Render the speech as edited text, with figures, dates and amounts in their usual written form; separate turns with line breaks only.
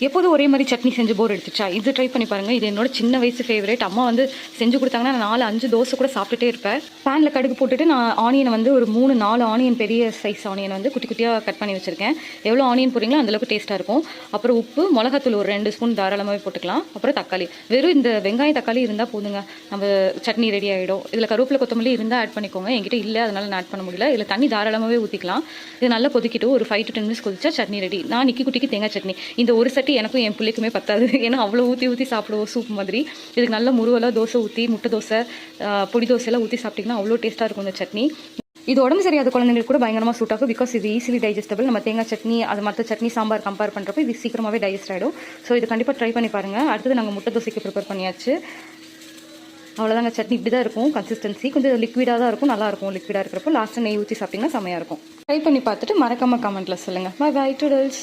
எப்போதும் ஒரே மாதிரி சட்னி செஞ்சு போர் எடுத்துச்சா, இது ட்ரை பண்ணி பாருங்கள். இது என்னோட சின்ன வயசு ஃபேவரேட். அம்மா வந்து செஞ்சு கொடுத்தாங்கன்னா நான் 4-5 தோசை கூட சாப்பிட்டுட்டே இருப்பேன். பேனில் கடுகு போட்டுட்டு நான் ஆனியனை வந்து ஒரு 3-4 ஆனியன், பெரிய சைஸ் ஆனியன் வந்து குட்டி குட்டியாக கட் பண்ணி வச்சுருக்கேன். எவ்வளோ ஆனியன் போடுறீங்களோ அந்தளவுக்கு டேஸ்ட்டாக இருக்கும். அப்புறம் உப்பு, மிளகாத்தூள் ஒரு 2 ஸ்பூன் தாராளமாகவே போட்டுக்கலாம். அப்புறம் தக்காளி, வெறும் இந்த வெங்காயம் தக்காளி இருந்தால் போதுங்க, நம்ம சட்னி ரெடி ஆகிடும். இதில் கருவேப்பிலை கொத்தமல்லி இருந்தால் ஆட் பண்ணிக்கோங்க. என்கிட்ட இல்லை, அதனால் நான் ஆட் பண்ண முடியல. இதில் தண்ணி தாராளமாகவே ஊற்றிக்கலாம். இது நல்லா கொதிக்கிட்டு ஒரு 5 to 10 மினிட்ஸ் கொதிச்சா சட்னி ரெடி. நான் நிக்கி குட்டிக்கு தேங்காய் சட்னி, இந்த ஒரு சட்டி எனக்கும் என் பிள்ளைக்குமே பத்தாது. ஏன்னா அவ்வளோ ஊற்றி சாப்பிடுவோம் சூப் மாதிரி. இதுக்கு நல்ல முருவலாக தோசை ஊற்றி, முட்டை தோசை, பொடி தோசையெல்லாம் ஊற்றி சாப்பிட்டிங்கன்னா அவ்வளோ டேஸ்ட்டாக இருக்கும் இந்த சட்னி. இது உடம்பு சரியாத குழந்தைங்களுக்கு கூட பயங்கரமாக சூட் ஆகும். பிகாஸ் இது ஈஸிலி டைஜஸ்டபிள். நம்ம தேங்காய் சட்னி அது மற்ற சட்னி சாம்பார் கம்பேர் பண்ணுறப்போ இது சீக்கிரமாகவே டைஜஸ்ட் ஆகிடும். ஸோ இது கண்டிப்பாக ட்ரை பண்ணி பாருங்கள். அடுத்தது நாங்கள் முட்டை தோசைக்கு ப்ரிப்பேர் பண்ணியாச்சு. அவ்வளோதாங்க, சட்னி இப்படி தான் இருக்கும். கன்சிஸ்டன்சி கொஞ்சம் லிக்விடாக தான் இருக்கும், நல்லாயிருக்கும். லிக்விடாக இருக்கிறப்போ லாஸ்ட்டு நெய் ஊற்றி சாப்பிட்டிங்கன்னா செம்மையாக இருக்கும். ட்ரை பண்ணி பார்த்துட்டு மறக்காமல் கமெண்ட்டில் சொல்லுங்கள். Bye bye டூடல்ஸ்.